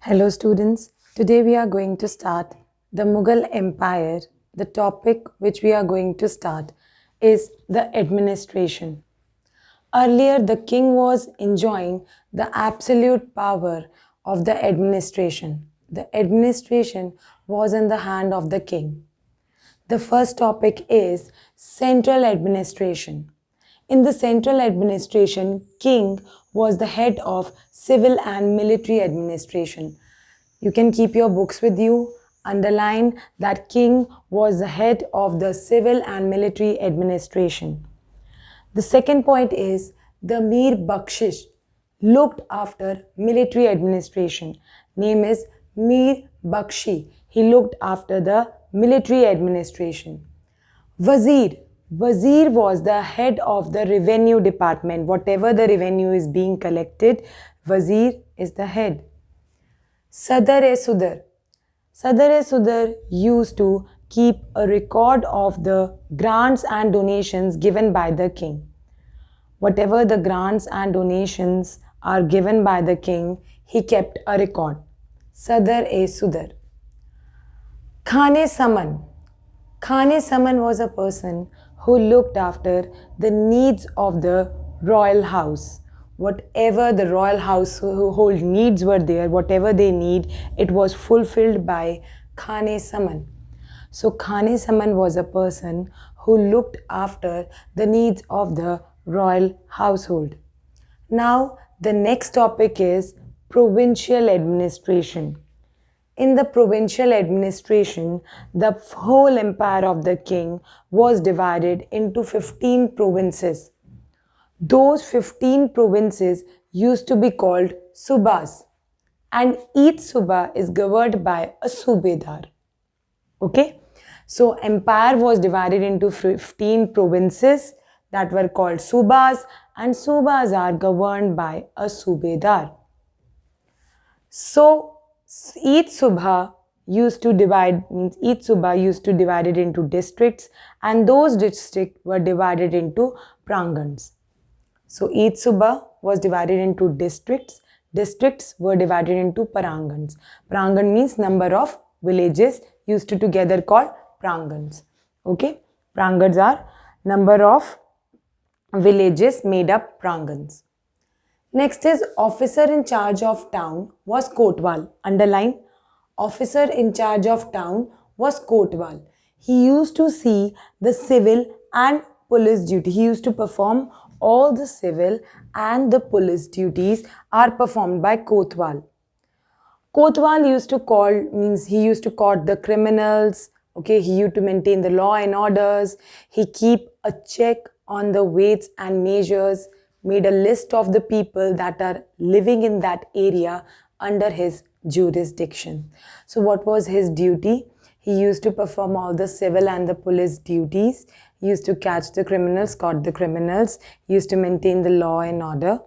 Hello, students. Today we are going to start the Mughal Empire. The topic which we are going to start is the administration. Earlier, the king was enjoying the absolute power of the administration. The administration was in the hand of the king. The first topic is central administration. In the central administration, king was the head of civil and military administration. You can keep your books with you. Underline that king was the head of the civil and military administration. The second point is the Mir Bakshish looked after military administration. Name is Mir Bakshi. He looked after the military administration. Wazir. Wazir was the head of the revenue department. Whatever the revenue is being collected, Wazir is the head. Sadar-e-Sudar. Sadar-e-Sudar used to keep a record of the grants and donations given by the king. Whatever the grants and donations are given by the king, he kept a record. Sadar-e-Sudar. Khane-Saman. Khane-Saman was a person who looked after the needs of the royal house. Whatever the royal household needs were there, whatever they need, it was fulfilled by Khane-Saman. So Khane-Saman was a person who looked after the needs of the royal household. Now, the next topic is provincial administration. In the provincial administration, the whole empire of the king was divided into 15 provinces. Those 15 provinces used to be called subas, and each suba is governed by a subedar. Okay, so empire was divided into 15 provinces that were called subas, and subas are governed by a subedar. So each subha used to divide it into districts, and those districts were divided into prangans. So each subha was divided into districts. Districts were divided into parangans. Prangan means number of villages used to together called prangans. Okay, prangans are number of villages made up prangans. Next is officer in charge of town was Kotwal. Underline, officer in charge of town was Kotwal. He used to see the civil and police duty. He used to perform all the civil and the police duties are performed by Kotwal. Kotwal used to he used to court the criminals. Okay, he used to maintain the law and orders. He keep a check on the weights and measures, made a list of the people that are living in that area under his jurisdiction. So what was his duty? He used to perform all the civil and the police duties. He used to catch the criminals, caught the criminals. He used to maintain the law and order.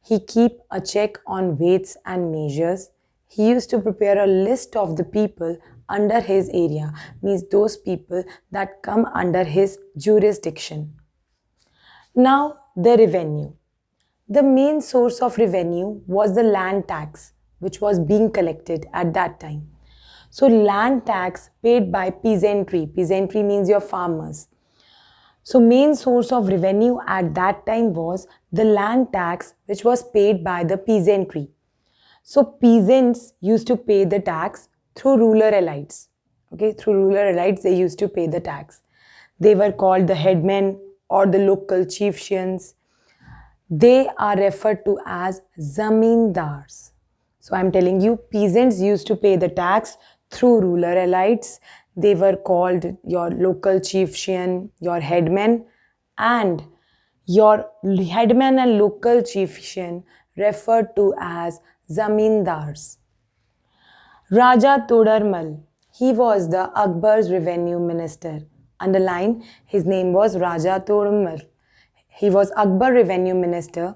He keep a check on weights and measures. He used to prepare a list of the people under his area, means those people that come under his jurisdiction. Now, the revenue. The main source of revenue was the land tax, which was being collected at that time. So, land tax paid by peasantry. Peasantry means your farmers. So, main source of revenue at that time was the land tax, which was paid by the peasantry. So, peasants used to pay the tax through ruler elites. Okay, through ruler elites, they used to pay the tax. They were called the headmen or the local chieftains. They are referred to as zamindars. So I'm telling you, peasants used to pay the tax through ruler elites. They were called your local chieftain, your headman, and your headman and local chieftain referred to as zamindars. Raja Todarmal, he was the Akbar's revenue minister. Underline, his name was Raja Todarmal. He was Akbar revenue minister.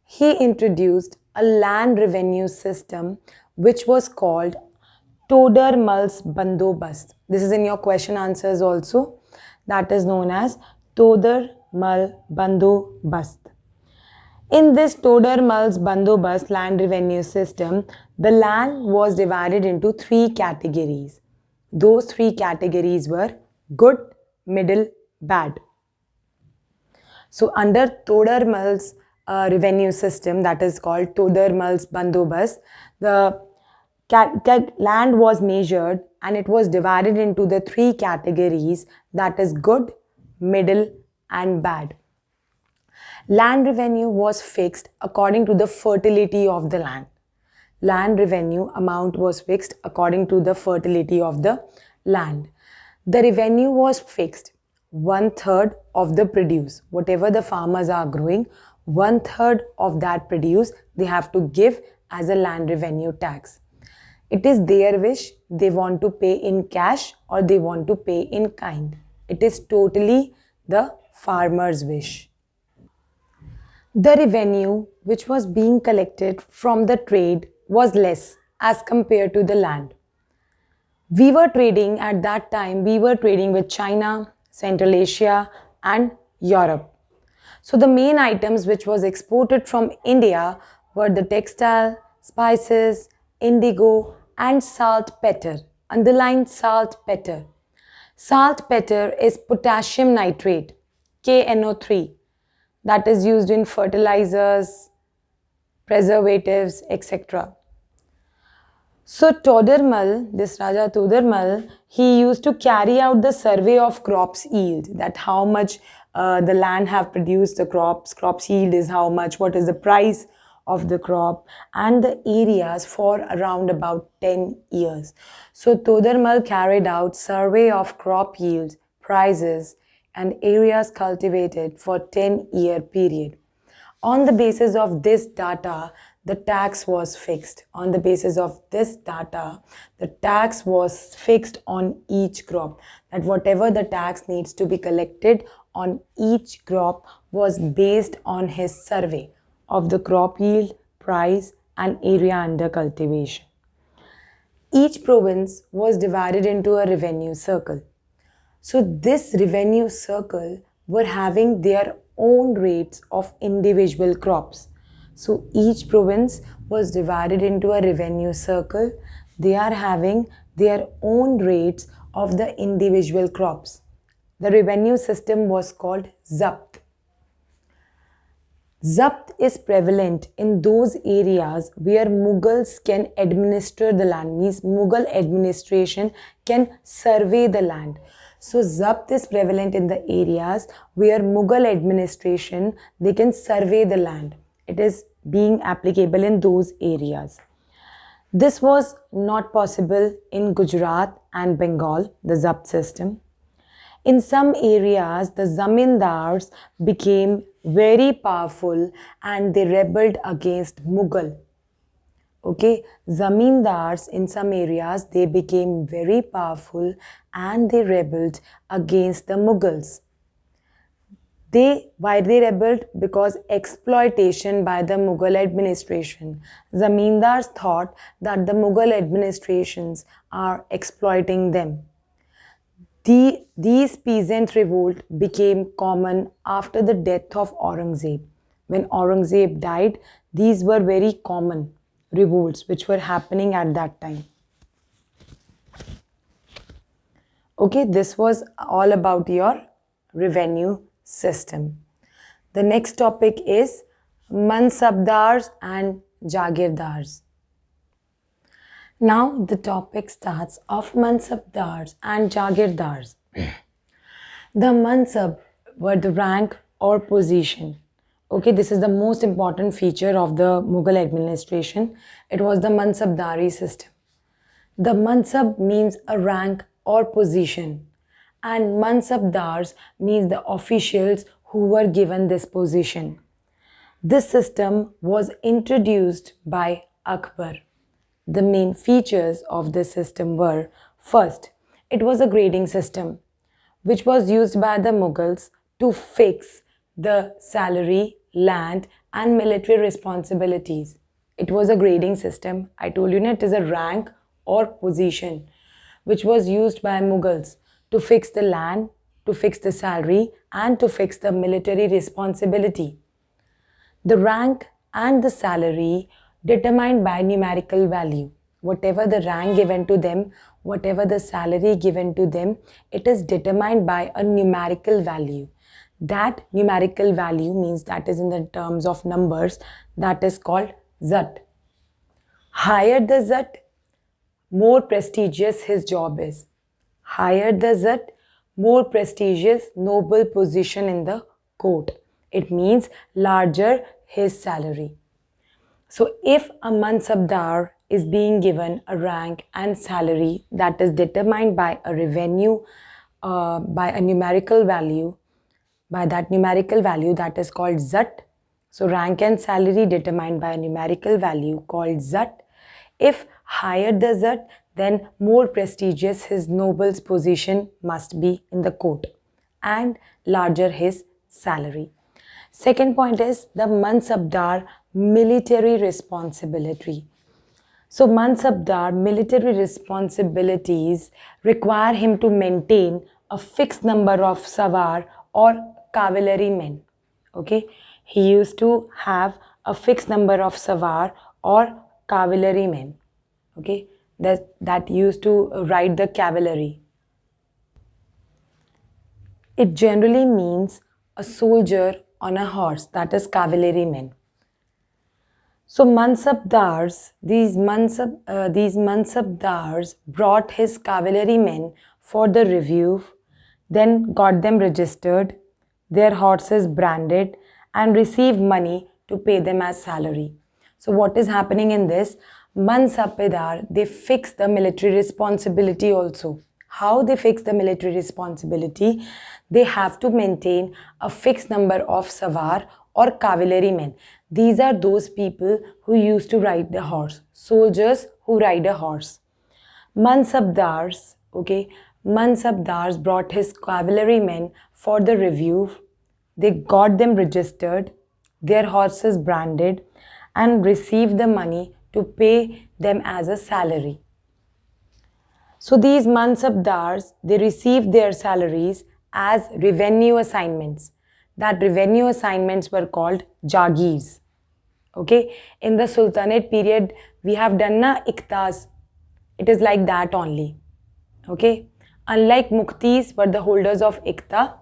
He introduced a land revenue system which was called Todarmal's Bandobast. This is in your question answers also. That is known as Todarmal Bandobast. In this Todarmal's Bandobast land revenue system, the land was divided into three categories. Those three categories were good, middle, bad. So under Todarmal's revenue system, that is called Todarmal's Bandobast, the land was measured and it was divided into the three categories, that is good, middle and bad. Land revenue was fixed according to the fertility of the land. Land revenue amount was fixed according to the fertility of the land. The revenue was fixed 1/3 of the produce. Whatever the farmers are growing, 1/3 of that produce they have to give as a land revenue tax. It is their wish, they want to pay in cash or they want to pay in kind. It is totally the farmer's wish. The revenue which was being collected from the trade was less as compared to the land. We were trading at that time, we were trading with China, Central Asia and Europe. So the main items which was exported from India were the textile, spices, indigo and saltpeter. Underline saltpeter. Saltpeter is potassium nitrate, KNO3, that is used in fertilizers, preservatives, etc. So Todarmal, this Raja Todarmal, he used to carry out the survey of crops yield, that how much the land have produced the crops yield is how much, what is the price of the crop and the areas for around about 10 years. So Todarmal carried out survey of crop yields, prices and areas cultivated for 10-year period. On the basis of this data, the tax was fixed. On the basis of this data, the tax was fixed on each crop. That whatever the tax needs to be collected on each crop was based on his survey of the crop yield, price and area under cultivation. Each province was divided into a revenue circle. So this revenue circle were having their own rates of individual crops. So each province was divided into a revenue circle. They are having their own rates of the individual crops. The revenue system was called Zabt. Zabt is prevalent in those areas where Mughals can administer the land, means Mughal administration can survey the land. So Zabt is prevalent in the areas where Mughal administration, they can survey the land. It is being applicable in those areas. This was not possible in Gujarat and Bengal, the Zabt system. In some areas, the zamindars became very powerful and they rebelled against Mughal. Okay, zamindars in some areas, they became very powerful and they rebelled against the Mughals. Why they rebelled? Because exploitation by the Mughal administration. Zamindars thought that the Mughal administrations are exploiting them. These peasant revolt became common after the death of Aurangzeb. When Aurangzeb died, these were very common revolts which were happening at that time. Okay, this was all about your revenue system. The next topic is Mansabdars and Jagirdars. Now the topic starts of Mansabdars and Jagirdars. The Mansab were the rank or position. Okay, this is the most important feature of the Mughal administration. It was the Mansabdari system. The Mansab means a rank or position and Mansabdars means the officials who were given this position. This system was introduced by Akbar. The main features of this system were, first, it was a grading system which was used by the Mughals to fix the salary, land and military responsibilities. It was a grading system. I told you it is a rank or position which was used by Mughals to fix the land, to fix the salary and to fix the military responsibility. The rank and the salary determined by numerical value. Whatever the rank given to them, whatever the salary given to them, it is determined by a numerical value. That numerical value means that is in the terms of numbers, that is called Zat. Higher the Zat, more prestigious his job is. Higher the Zat, more prestigious, noble position in the court. It means larger his salary. So if a mansabdar is being given a rank and salary that is determined by a revenue, by a numerical value, by that numerical value that is called Zat. So rank and salary determined by a numerical value called Zat. If higher the Zat, then more prestigious his noble's position must be in the court and larger his salary. Second point is the mansabdar military responsibility. So mansabdar military responsibilities require him to maintain a fixed number of savar or cavalry men. Okay, he used to have a fixed number of savar or cavalry men. Okay, that used to ride the cavalry. It generally means a soldier on a horse, that is cavalry men. So mansabdars, these mansabdars brought his cavalry men for the review, then got them registered, their horses branded, and received money to pay them as salary. So what is happening in this? Mansabdar, they fix the military responsibility also. How they fix the military responsibility? They have to maintain a fixed number of savar or cavalry men. These are those people who used to ride the horse, soldiers who ride a horse. Mansabdars, okay, Mansabdars brought his cavalry men for the review. They got them registered, their horses branded, and received the money to pay them as a salary. So these mansabdars, they received their salaries as revenue assignments. That revenue assignments were called jagirs. Okay, in the Sultanate period, we have done na iktas. It is like that only. Okay, unlike muktis were the holders of ikta,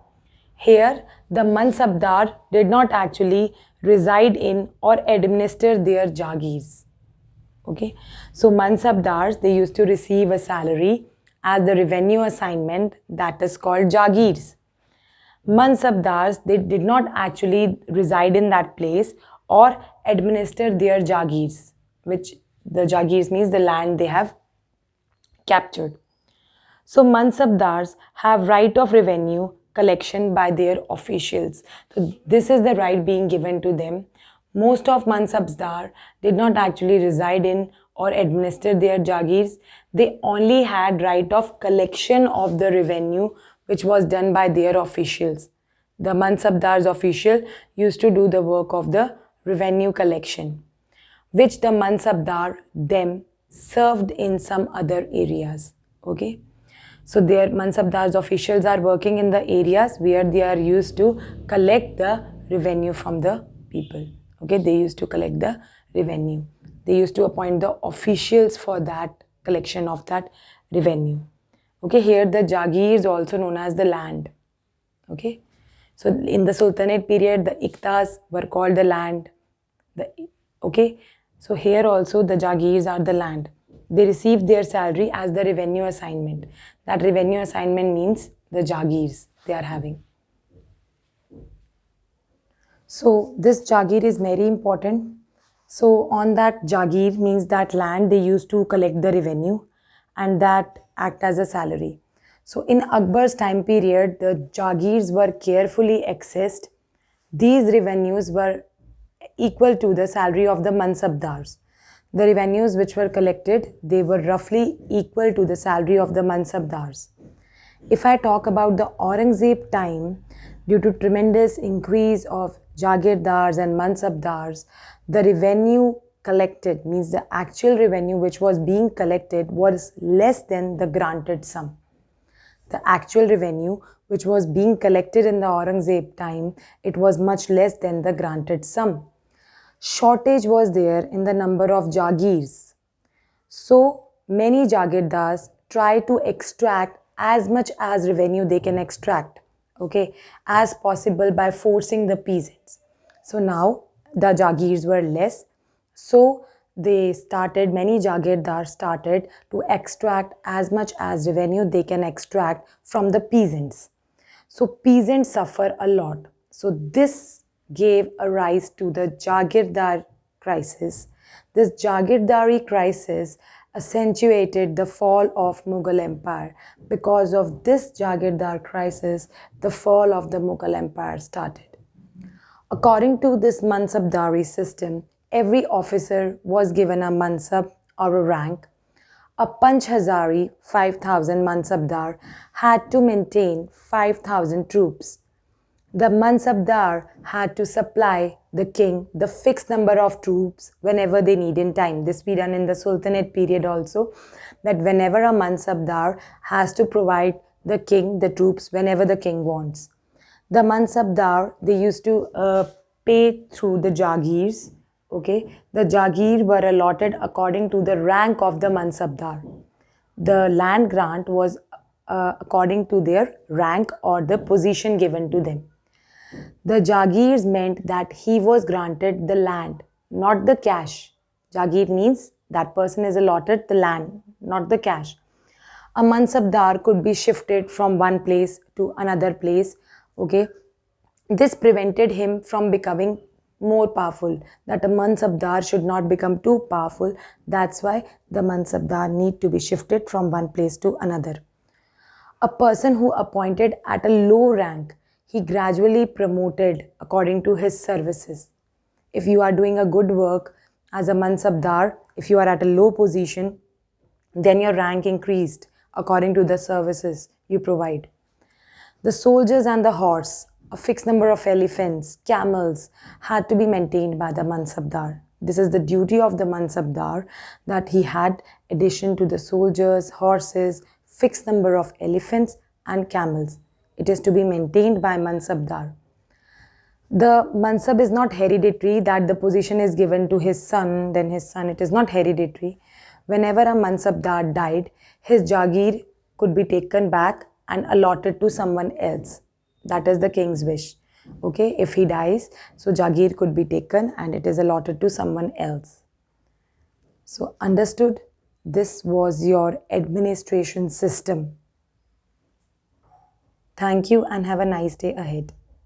here the mansabdar did not actually reside in or administer their jagirs. Okay, so mansabdars, they used to receive a salary as the revenue assignment, that is called jagirs. Mansabdars, they did not actually reside in that place or administer their jagirs, which the jagirs means the land they have captured. So mansabdars have right of revenue collection by their officials. So this is the right being given to them. Most of mansabdar did not actually reside in or administer their jagirs. They only had right of collection of the revenue which was done by their officials. The mansabdar's official used to do the work of the revenue collection, which the mansabdar them served in some other areas. Okay, so their mansabdar's officials are working in the areas where they are used to collect the revenue from the people. Okay, they used to collect the revenue. They used to appoint the officials for that collection of that revenue. Okay, here the jagir is also known as the land. Okay, so in the Sultanate period, the iktas were called the land. Okay, so here also the jagirs are the land. They receive their salary as the revenue assignment. That revenue assignment means the jagirs they are having. So this jagir is very important. So on that jagir means that land they used to collect the revenue and that act as a salary. So in Akbar's time period, the jagirs were carefully accessed. These revenues were equal to the salary of the mansabdars. The revenues which were collected, they were roughly equal to the salary of the mansabdars. If I talk about the Aurangzeb time, due to tremendous increase of jagirdars and mansabdars, the revenue collected, means the actual revenue which was being collected, was less than the granted sum. The actual revenue which was being collected in the Aurangzeb time, it was much less than the granted sum. shortage was there in the number of jagirs. So many jagirdars try to extract as much as revenue they can extract, okay, as possible by forcing the peasants. So now the jagirs were less, so many jagirdars started to extract as much as revenue they can extract from the peasants. So peasants suffer a lot. So this gave a rise to the Jagirdar crisis. This Jagirdari crisis accentuated the fall of Mughal Empire. Because of this Jagirdar crisis, the fall of the Mughal Empire started. According to this Mansabdari system, every officer was given a Mansab or a rank. A Panch Hazari, 5,000 Mansabdar, had to maintain 5,000 troops. The Mansabdar had to supply the king the fixed number of troops whenever they need in time. This we done in the Sultanate period also, that whenever a Mansabdar has to provide the king the troops whenever the king wants. The Mansabdar, they used to pay through the Jagirs. Okay, the Jagir were allotted according to the rank of the Mansabdar. The land grant was according to their rank or the position given to them. The Jagirs meant that he was granted the land, not the cash. Jagir means that person is allotted the land, not the cash. A Mansabdar could be shifted from one place to another place. Okay, this prevented him from becoming more powerful. That a Mansabdar should not become too powerful. That's why the Mansabdar need to be shifted from one place to another. A person who appointed at a low rank, he gradually promoted according to his services. If you are doing a good work as a Mansabdar, if you are at a low position, then your rank increased according to the services you provide. The soldiers and the horse, a fixed number of elephants, camels, had to be maintained by the Mansabdar. This is the duty of the Mansabdar, that he had addition to the soldiers, horses, fixed number of elephants and camels. It is to be maintained by Mansabdar. The Mansab is not hereditary, that the position is given to his son, then his son. It is not hereditary. Whenever a Mansabdar died, his Jagir could be taken back and allotted to someone else. That is the king's wish. Okay, if he dies, so Jagir could be taken and it is allotted to someone else. So understood? This was your administration system. Thank you and have a nice day ahead.